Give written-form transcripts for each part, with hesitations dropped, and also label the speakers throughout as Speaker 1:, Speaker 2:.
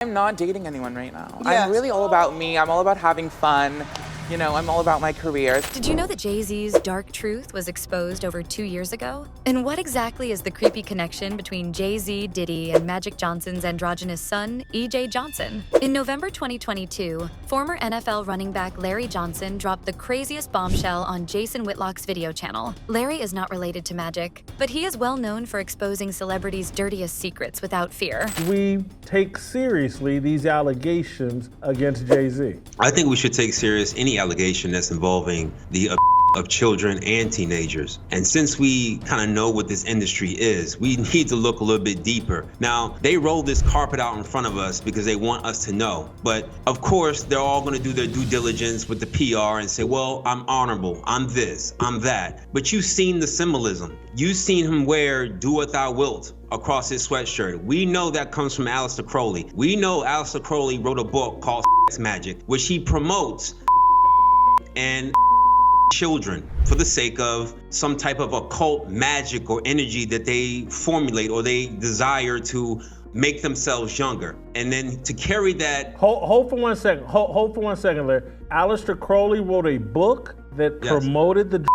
Speaker 1: I'm not dating anyone right now.
Speaker 2: Yes.
Speaker 1: I'm really all about me. I'm all about having fun. You know, I'm all about my career.
Speaker 3: Did you know that Jay-Z's dark truth was exposed over 2 years ago? And what exactly is the creepy connection between Jay-Z, Diddy, and Magic Johnson's androgynous son, E.J. Johnson? In November 2022, former NFL running back Larry Johnson dropped the craziest bombshell on Jason Whitlock's video channel. Larry is not related to Magic, but he is well known for exposing celebrities' dirtiest secrets without fear.
Speaker 4: We take seriously these allegations against Jay-Z.
Speaker 5: I think we should take serious any allegation that's involving the of children and teenagers. And since we kind of know what this industry is, we need to look a little bit deeper. Now, they roll this carpet out in front of us because they want us to know. But of course, they're all going to do their due diligence with the PR and say, well, I'm honorable, I'm this, I'm that. But you've seen the symbolism. You've seen him wear do what thou wilt across his sweatshirt. We know that comes from Aleister Crowley. We know Aleister Crowley wrote a book called Magic, which he promotes and children for the sake of some type of occult magic or energy that they formulate or they desire to make themselves younger. And then to carry that...
Speaker 4: Hold for 1 second. Hold for 1 second, Larry. Aleister Crowley wrote a book that promoted the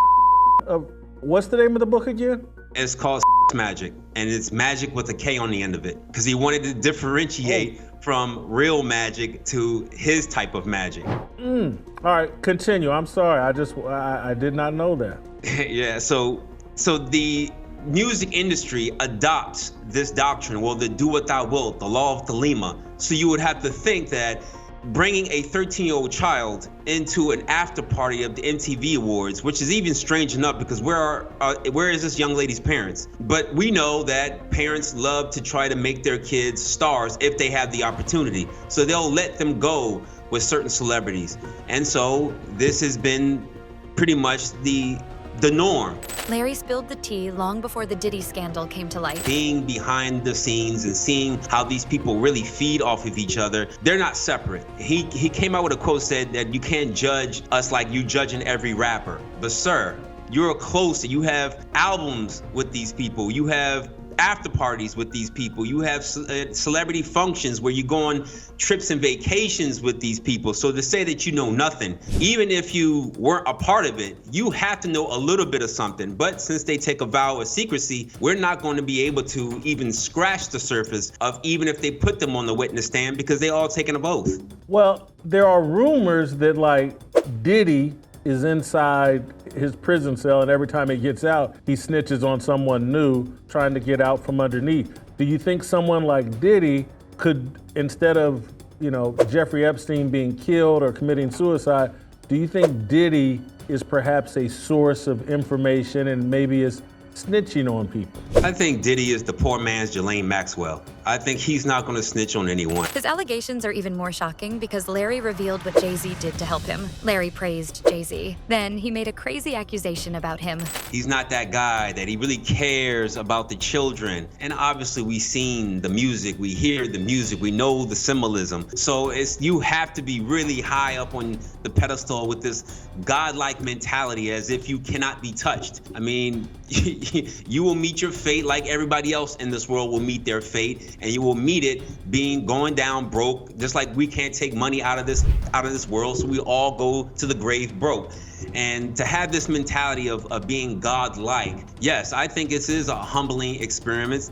Speaker 4: of... What's the name of the book again?
Speaker 5: It's called Magic, and it's magic with a K on the end of it, because he wanted to differentiate from real magic to his type of magic.
Speaker 4: All right, continue. I'm sorry. I did not know that.
Speaker 5: Yeah, so the music industry adopts this doctrine, well, the do what thou wilt, the law of Thelema. So you would have to think that bringing a 13-year-old child into an after party of the MTV Awards, which is even strange enough because where is this young lady's parents? But we know that parents love to try to make their kids stars if they have the opportunity. So they'll let them go with certain celebrities. And so this has been pretty much the norm.
Speaker 3: Larry spilled the tea long before the Diddy scandal came to light.
Speaker 5: Being behind the scenes and seeing how these people really feed off of each other, they're not separate. He came out with a quote said that you can't judge us like you judging every rapper. But sir, you're close. You have albums with these people. You have after parties with these people. You have celebrity functions where you go on trips and vacations with these people. So to say that you know nothing, even if you weren't a part of it, you have to know a little bit of something. But since they take a vow of secrecy, we're not going to be able to even scratch the surface of even if they put them on the witness stand because they all taken an oath.
Speaker 4: Well, there are rumors that like Diddy is inside his prison cell, and every time he gets out, he snitches on someone new trying to get out from underneath. Do you think someone like Diddy could, instead of, Jeffrey Epstein being killed or committing suicide, do you think Diddy is perhaps a source of information and maybe is snitching on people?
Speaker 5: I think Diddy is the poor man's Ghislaine Maxwell. I think he's not going to snitch on anyone.
Speaker 3: His allegations are even more shocking because Larry revealed what Jay-Z did to help him. Larry praised Jay-Z. Then he made a crazy accusation about him.
Speaker 5: He's not that guy, that he really cares about the children. And obviously we've seen the music, we hear the music, we know the symbolism. So you have to be really high up on the pedestal with this godlike mentality as if you cannot be touched. I mean, you will meet your fate like everybody else in this world will meet their fate. And you will meet it going down broke, just like we can't take money out of this world, so we all go to the grave broke. And to have this mentality of being godlike, yes, I think this is a humbling experience.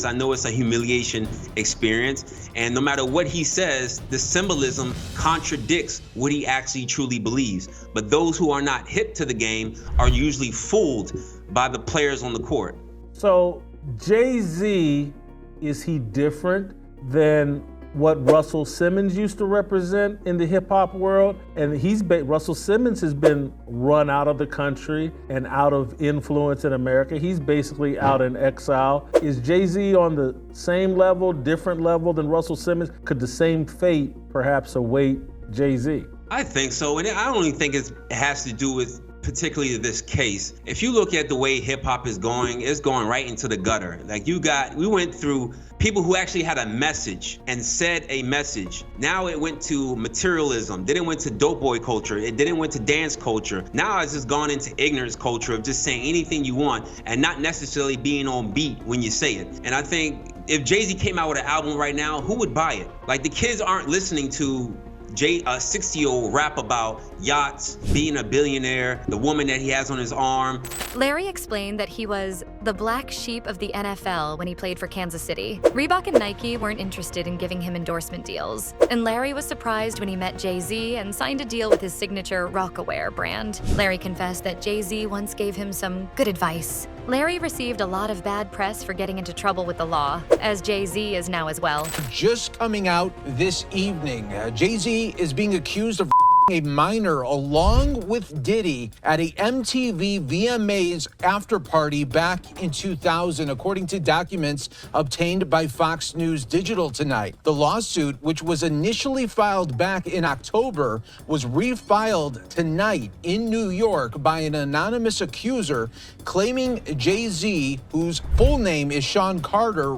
Speaker 5: I know it's a humiliation experience. And no matter what he says, the symbolism contradicts what he actually truly believes. But those who are not hip to the game are usually fooled by the players on the court.
Speaker 4: So Jay-Z, is he different than what Russell Simmons used to represent in the hip hop world? And Russell Simmons has been run out of the country and out of influence in America. He's basically out in exile. Is Jay-Z on the same level, different level than Russell Simmons? Could the same fate perhaps await Jay-Z?
Speaker 5: I think so, and I don't even think it has to do with particularly this case. If you look at the way hip hop is going, it's going right into the gutter. Like we went through people who actually had a message and said a message. Now it went to materialism. Then it went to dope boy culture. Then it went to dance culture. Now it's just gone into ignorance culture of just saying anything you want and not necessarily being on beat when you say it. And I think if Jay-Z came out with an album right now, who would buy it? Like, the kids aren't listening to a 60-year-old rap about yachts, being a billionaire, the woman that he has on his arm.
Speaker 3: Larry explained that he was the black sheep of the NFL when he played for Kansas City. Reebok and Nike weren't interested in giving him endorsement deals, and Larry was surprised when he met Jay-Z and signed a deal with his signature Rocawear brand. Larry confessed that Jay-Z once gave him some good advice. Larry received a lot of bad press for getting into trouble with the law, as Jay-Z is now as well.
Speaker 2: Just coming out this evening, Jay-Z is being accused of a minor along with Diddy at a MTV VMAs after party back in 2000, according to documents obtained by Fox News Digital tonight. The lawsuit, which was initially filed back in October, was refiled tonight in New York by an anonymous accuser claiming Jay-Z, whose full name is Sean Carter,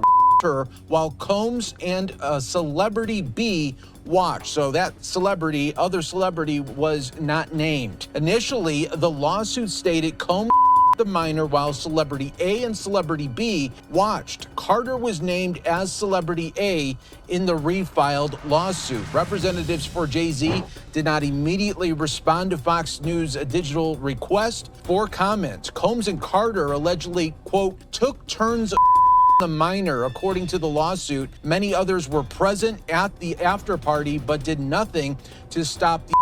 Speaker 2: while Combs and Celebrity B watched. So that other celebrity was not named. Initially, the lawsuit stated Combs the minor while Celebrity A and Celebrity B watched. Carter was named as Celebrity A in the refiled lawsuit. Representatives for Jay-Z did not immediately respond to Fox News Digital request for comment. Combs and Carter allegedly, quote, took turns the minor, according to the lawsuit. Many others were present at the after party but did nothing to stop the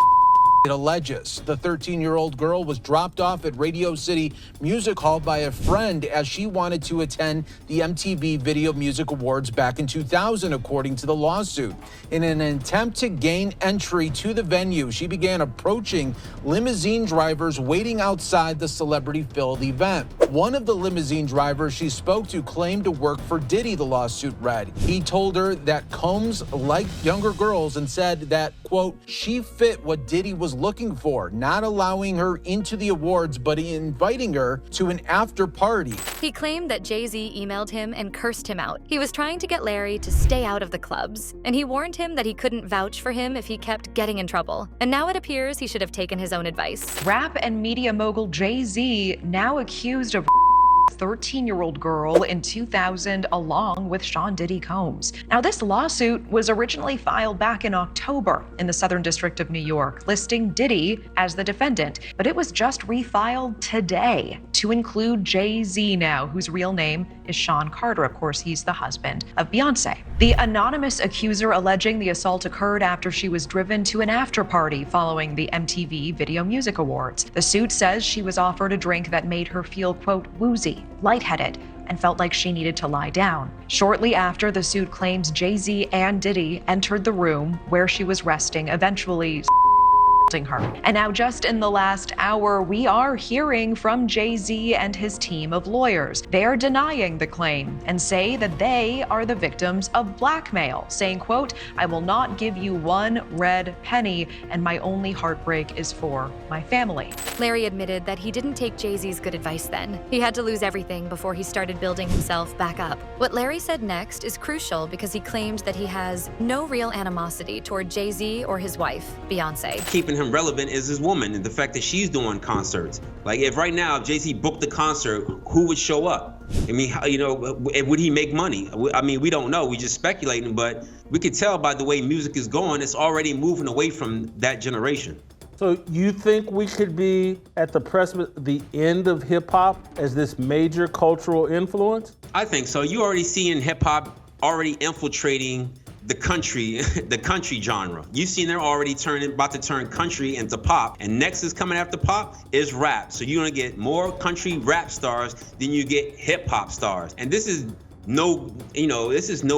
Speaker 2: it alleges. The 13-year-old girl was dropped off at Radio City Music Hall by a friend as she wanted to attend the MTV Video Music Awards back in 2000, according to the lawsuit. In an attempt to gain entry to the venue, she began approaching limousine drivers waiting outside the celebrity-filled event. One of the limousine drivers she spoke to claimed to work for Diddy, the lawsuit read. He told her that Combs liked younger girls and said that, quote, she fit what Diddy was looking for, not allowing her into the awards, but inviting her to an after party.
Speaker 3: He claimed that Jay-Z emailed him and cursed him out. He was trying to get Larry to stay out of the clubs, and he warned him that he couldn't vouch for him if he kept getting in trouble. And now it appears he should have taken his own advice.
Speaker 6: Rap and media mogul Jay-Z now accused of 13-year-old girl in 2000 along with Sean Diddy Combs. Now, this lawsuit was originally filed back in October in the Southern District of New York, listing Diddy as the defendant, but it was just refiled today to include Jay-Z now, whose real name is Sean Carter. Of course, he's the husband of Beyonce. The anonymous accuser alleging the assault occurred after she was driven to an after party following the MTV Video Music Awards. The suit says she was offered a drink that made her feel, quote, woozy, lightheaded, and felt like she needed to lie down. Shortly after, the suit claims Jay-Z and Diddy entered the room where she was resting, eventually her. And now, just in the last hour, we are hearing from Jay-Z and his team of lawyers. They are denying the claim and say that they are the victims of blackmail, saying, quote, I will not give you one red penny, and my only heartbreak is for my family.
Speaker 3: Larry admitted that he didn't take Jay-Z's good advice then. He had to lose everything before he started building himself back up. What Larry said next is crucial because he claimed that he has no real animosity toward Jay-Z or his wife, Beyonce.
Speaker 5: Keeping him relevant is his woman and the fact that she's doing concerts. Like, if right now, if Jay-Z booked the concert, who would show up? I mean, you know, would he make money? I mean, we don't know. We're just speculating, but we could tell by the way music is going, it's already moving away from that generation.
Speaker 4: So you think we could be at the end of hip hop as this major cultural influence?
Speaker 5: I think so. You already seeing hip hop already infiltrating the country genre. You've seen they're already about to turn country into pop, and next is coming after pop is rap. So you're gonna get more country rap stars than you get hip hop stars. And this is no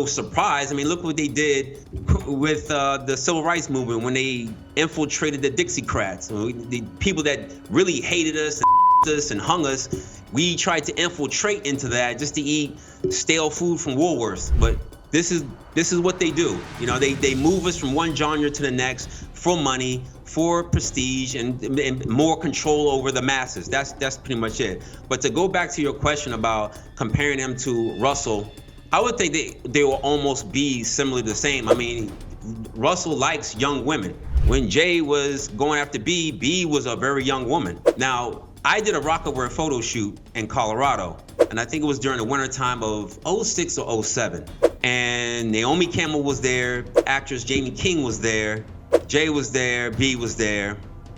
Speaker 5: surprise. I mean, look what they did with the civil rights movement when they infiltrated the Dixiecrats. The people that really hated us and hung us, we tried to infiltrate into that just to eat stale food from Woolworths. But this is what they do. You know, they move us from one genre to the next for money, for prestige, and more control over the masses. That's pretty much it. But to go back to your question about comparing them to Russell, I would think they will almost be similarly the same. I mean, Russell likes young women. When Jay was going after B was a very young woman. Now, I did a Rocawear photo shoot in Colorado, and I think it was during the wintertime of 06 or 07. And Naomi Campbell was there, actress Jamie King was there, Jay was there, B was there.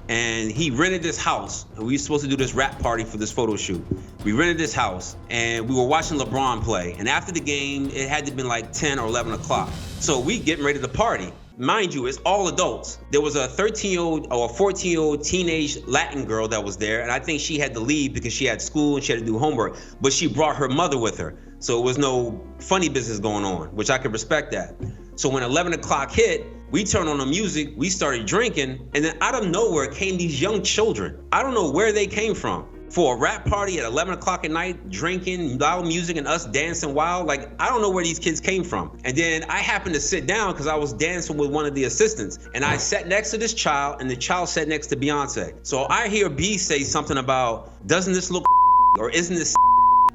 Speaker 5: And he rented this house. And we were supposed to do this rap party for this photo shoot. We rented this house and we were watching LeBron play. And after the game, it had to have been like 10 or 11 o'clock. So we getting ready to party. Mind you, it's all adults. There was a 13-year-old or a 14-year-old teenage Latin girl that was there. And I think she had to leave because she had school and she had to do homework. But she brought her mother with her. So it was no funny business going on, which I could respect that. So when 11 o'clock hit, we turned on the music, we started drinking, and then out of nowhere came these young children. I don't know where they came from. For a rap party at 11 o'clock at night, drinking, loud music, and us dancing wild, like, I don't know where these kids came from. And then I happened to sit down because I was dancing with one of the assistants, and I sat next to this child, and the child sat next to Beyonce. So I hear B say something about, doesn't this look or isn't this?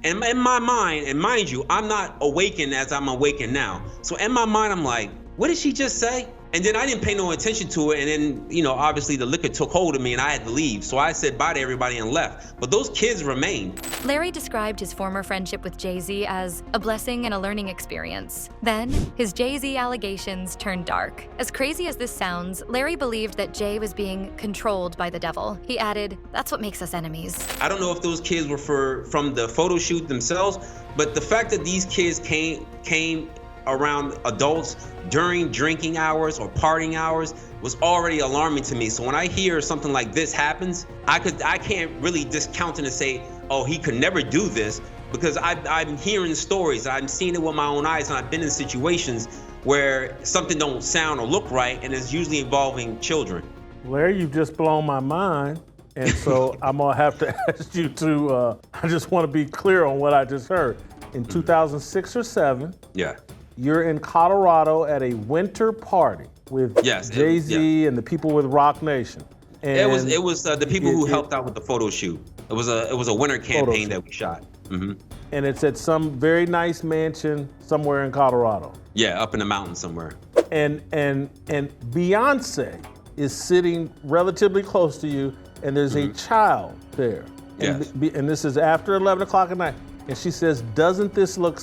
Speaker 5: And in my mind, and mind you, I'm not awakened as I'm awakened now. So in my mind, I'm like, what did she just say? And then I didn't pay no attention to it. And then, you know, obviously the liquor took hold of me and I had to leave. So I said bye to everybody and left. But those kids remained.
Speaker 3: Larry described his former friendship with Jay-Z as a blessing and a learning experience. Then, his Jay-Z allegations turned dark. As crazy as this sounds, Larry believed that Jay was being controlled by the devil. He added, "That's what makes us enemies."
Speaker 5: I don't know if those kids were from the photo shoot themselves, but the fact that these kids came around adults during drinking hours or partying hours was already alarming to me. So when I hear something like this happens, I can't really discount it and say, oh, he could never do this, because I'm hearing stories, I'm seeing it with my own eyes, and I've been in situations where something don't sound or look right, and it's usually involving children.
Speaker 4: Larry, you've just blown my mind. And so I'm gonna have to ask you to, I just wanna be clear on what I just heard. In 2006 or 7,
Speaker 5: Yeah.
Speaker 4: you're in Colorado at a winter party with Jay-Z and the people with Rock Nation. And
Speaker 5: it was the people who helped out with the photo shoot. It was a winter campaign that we shot. Mm-hmm.
Speaker 4: And it's at some very nice mansion somewhere in Colorado.
Speaker 5: Yeah, up in the mountains somewhere.
Speaker 4: And Beyonce is sitting relatively close to you, and there's a child there. And, and this is after 11 o'clock at night. And she says, "Doesn't this look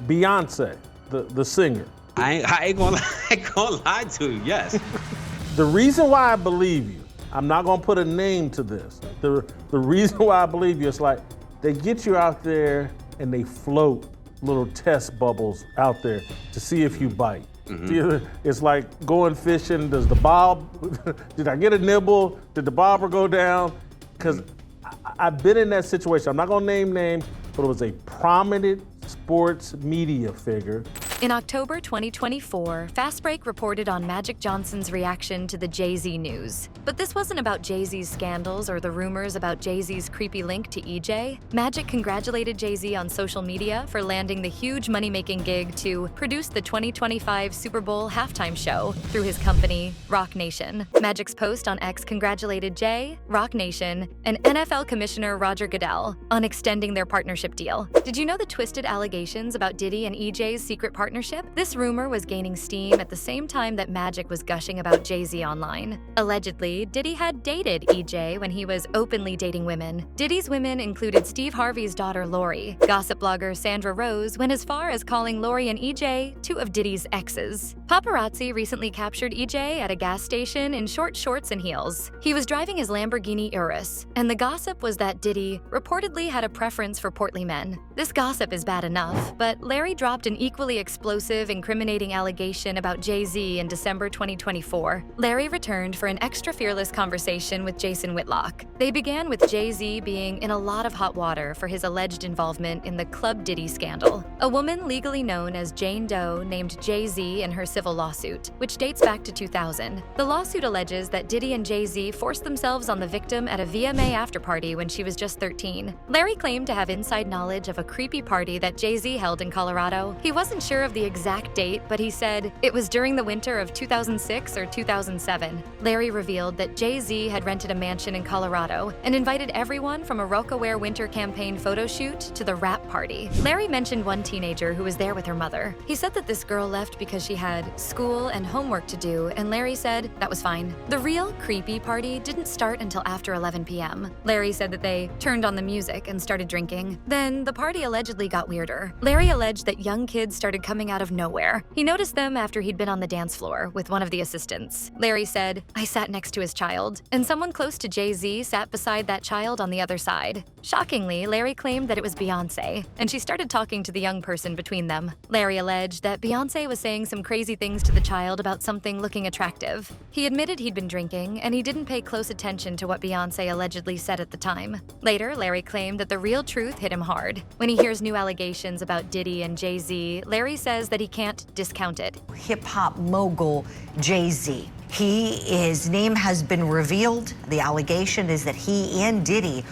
Speaker 4: Beyonce?" The singer.
Speaker 5: I ain't gonna lie to you, yes.
Speaker 4: The reason why I believe you, I'm not gonna put a name to this. The reason why I believe you is like, they get you out there and they float little test bubbles out there to see if you bite. Mm-hmm. It's like going fishing. Does the bob, did I get a nibble? Did the bobber go down? Because I've been in that situation. I'm not gonna name names, but it was a prominent sports media figure.
Speaker 3: In October 2024, Fast Break reported on Magic Johnson's reaction to the Jay-Z news. But this wasn't about Jay-Z's scandals or the rumors about Jay-Z's creepy link to EJ. Magic congratulated Jay-Z on social media for landing the huge money-making gig to produce the 2025 Super Bowl halftime show through his company, Rock Nation. Magic's post on X congratulated Jay, Rock Nation, and NFL Commissioner Roger Goodell on extending their partnership deal. Did you know the twisted allegations about Diddy and EJ's secret partnership? This rumor was gaining steam at the same time that Magic was gushing about Jay-Z online. Allegedly, Diddy had dated EJ when he was openly dating women. Diddy's women included Steve Harvey's daughter Lori. Gossip blogger Sandra Rose went as far as calling Lori and EJ two of Diddy's exes. Paparazzi recently captured EJ at a gas station in short shorts and heels. He was driving his Lamborghini Urus, and the gossip was that Diddy reportedly had a preference for portly men. This gossip is bad enough, but Larry dropped an equally explosive, incriminating allegation about Jay-Z in December 2024. Larry returned for an extra fearless conversation with Jason Whitlock. They began with Jay-Z being in a lot of hot water for his alleged involvement in the Club Diddy scandal. A woman legally known as Jane Doe named Jay-Z in her civil lawsuit, which dates back to 2000. The lawsuit alleges that Diddy and Jay-Z forced themselves on the victim at a VMA afterparty when she was just 13. Larry claimed to have inside knowledge of a creepy party that Jay-Z held in Colorado. He wasn't sure of the exact date, but he said it was during the winter of 2006 or 2007. Larry revealed that Jay-Z had rented a mansion in Colorado and invited everyone from a Rocawear winter campaign photo shoot to the rap party. Larry mentioned one teenager who was there with her mother. He said that this girl left because she had school and homework to do, and Larry said that was fine. The real creepy party didn't start until after 11 p.m. Larry said that they turned on the music and started drinking. Then the party allegedly got weirder. Larry alleged that young kids started coming coming out of nowhere. He noticed them after he'd been on the dance floor with one of the assistants. Larry said, "I sat next to his child, and someone close to Jay-Z sat beside that child on the other side." Shockingly, Larry claimed that it was Beyoncé, and she started talking to the young person between them. Larry alleged that Beyoncé was saying some crazy things to the child about something looking attractive. He admitted he'd been drinking, and he didn't pay close attention to what Beyoncé allegedly said at the time. Later, Larry claimed that the real truth hit him hard. When he hears new allegations about Diddy and Jay-Z, Larry says that he can't discount it.
Speaker 7: Hip-hop mogul Jay-Z. His name has been revealed. The allegation is that he and Diddy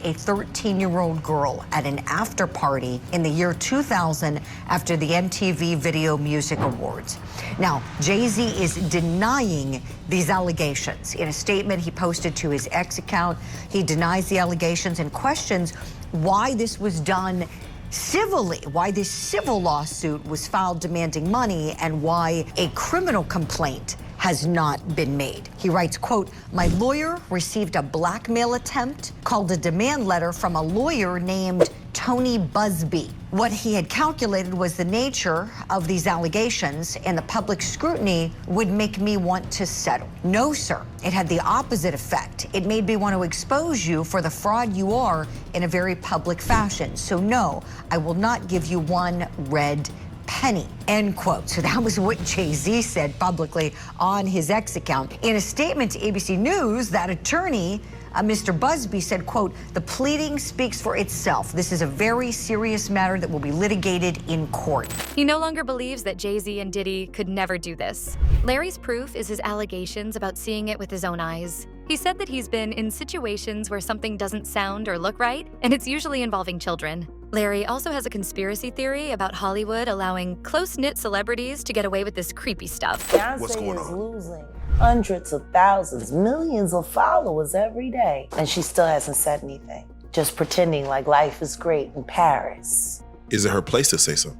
Speaker 7: a 13-year-old girl at an after party in the year 2000 after the MTV Video Music Awards. Now, Jay-Z is denying these allegations. In a statement he posted to his X account, he denies the allegations and questions why this was done civilly, why this civil lawsuit was filed demanding money, and why a criminal complaint has not been made. He writes, quote, "My lawyer received a blackmail attempt called a demand letter from a lawyer named Tony Busby. What he had calculated was the nature of these allegations and the public scrutiny would make me want to settle. No, sir, it had the opposite effect. It made me want to expose you for the fraud you are in a very public fashion. So no, I will not give you one red penny," end quote. So that was what Jay-Z said publicly on his X account. In a statement to ABC News, that attorney, Mr. Busby, said, quote, "The pleading speaks for itself. This is a very serious matter that will be litigated in court."
Speaker 3: He no longer believes that Jay-Z and Diddy could never do this. Larry's proof is his allegations about seeing it with his own eyes. He said that he's been in situations where something doesn't sound or look right, and it's usually involving children. Larry also has a conspiracy theory about Hollywood allowing close-knit celebrities to get away with this creepy stuff.
Speaker 8: Beyonce is losing hundreds of thousands, millions of followers every day, and she still hasn't said anything, just pretending like life is great in Paris.
Speaker 9: Is it her place to say so?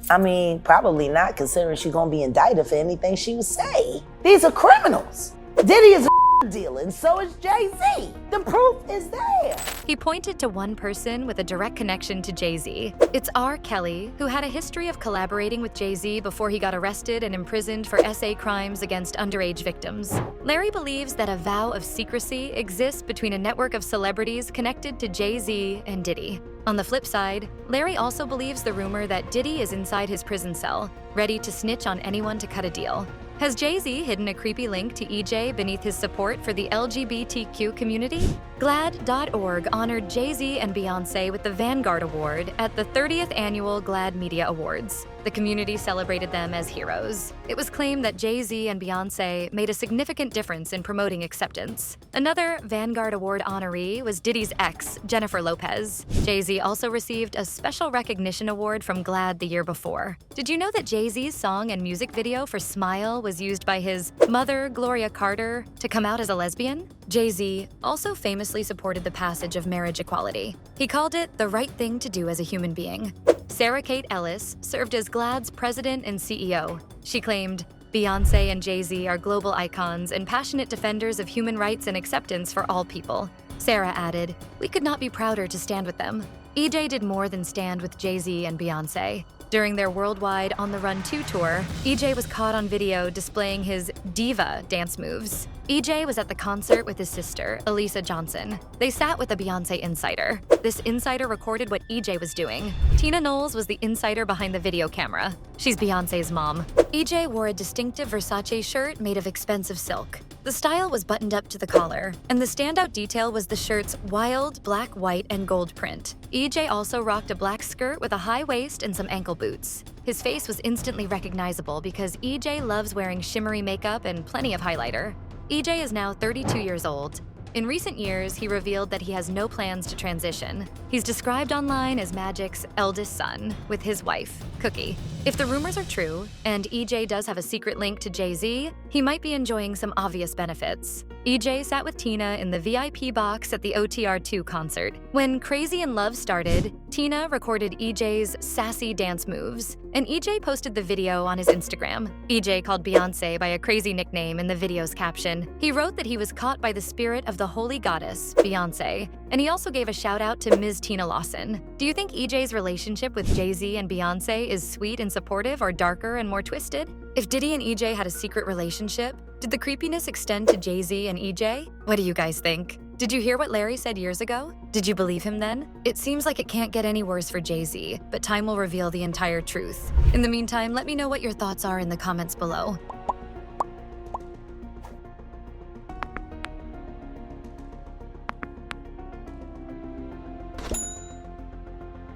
Speaker 8: I mean, probably not, considering she's gonna be indicted for anything she would say. These are criminals. Diddy is a dealer, and so is Jay-Z. The proof is there.
Speaker 3: He pointed to one person with a direct connection to Jay-Z. It's R. Kelly, who had a history of collaborating with Jay-Z before he got arrested and imprisoned for SA crimes against underage victims. Larry believes that a vow of secrecy exists between a network of celebrities connected to Jay-Z and Diddy. On the flip side, Larry also believes the rumor that Diddy is inside his prison cell, ready to snitch on anyone to cut a deal. Has Jay-Z hidden a creepy link to EJ beneath his support for the LGBTQ community? GLAAD.org honored Jay-Z and Beyoncé with the Vanguard Award at the 30th Annual GLAAD Media Awards. The community celebrated them as heroes. It was claimed that Jay-Z and Beyoncé made a significant difference in promoting acceptance. Another Vanguard Award honoree was Diddy's ex, Jennifer Lopez. Jay-Z also received a special recognition award from GLAAD the year before. Did you know that Jay-Z's song and music video for Smile was used by his mother, Gloria Carter, to come out as a lesbian? Jay-Z also famously supported the passage of marriage equality. He called it the right thing to do as a human being. Sarah Kate Ellis served as GLAAD's president and CEO. She claimed, "Beyoncé and Jay-Z are global icons and passionate defenders of human rights and acceptance for all people." Sarah added, "We could not be prouder to stand with them." EJ did more than stand with Jay-Z and Beyoncé. During their worldwide On the Run 2 tour, EJ was caught on video displaying his diva dance moves. EJ was at the concert with his sister, Elisa Johnson. They sat with a Beyoncé insider. This insider recorded what EJ was doing. Tina Knowles was the insider behind the video camera. She's Beyoncé's mom. EJ wore a distinctive Versace shirt made of expensive silk. The style was buttoned up to the collar, and the standout detail was the shirt's wild black, white, and gold print. EJ also rocked a black skirt with a high waist and some ankle boots. His face was instantly recognizable because EJ loves wearing shimmery makeup and plenty of highlighter. EJ is now 32 years old. In recent years, he revealed that he has no plans to transition. He's described online as Magic's eldest son, with his wife, Cookie. If the rumors are true, and EJ does have a secret link to Jay-Z, he might be enjoying some obvious benefits. EJ sat with Tina in the VIP box at the OTR2 concert. When Crazy in Love started, Tina recorded EJ's sassy dance moves, and EJ posted the video on his Instagram. EJ called Beyoncé by a crazy nickname in the video's caption. He wrote that he was caught by the spirit of the holy goddess, Beyoncé, and he also gave a shout out to Ms. Tina Lawson. Do you think EJ's relationship with Jay-Z and Beyoncé is sweet and supportive or darker and more twisted? If Diddy and EJ had a secret relationship, did the creepiness extend to Jay-Z and EJ? What do you guys think? Did you hear what Larry said years ago? Did you believe him then? It seems like it can't get any worse for Jay-Z, but time will reveal the entire truth. In the meantime, let me know what your thoughts are in the comments below.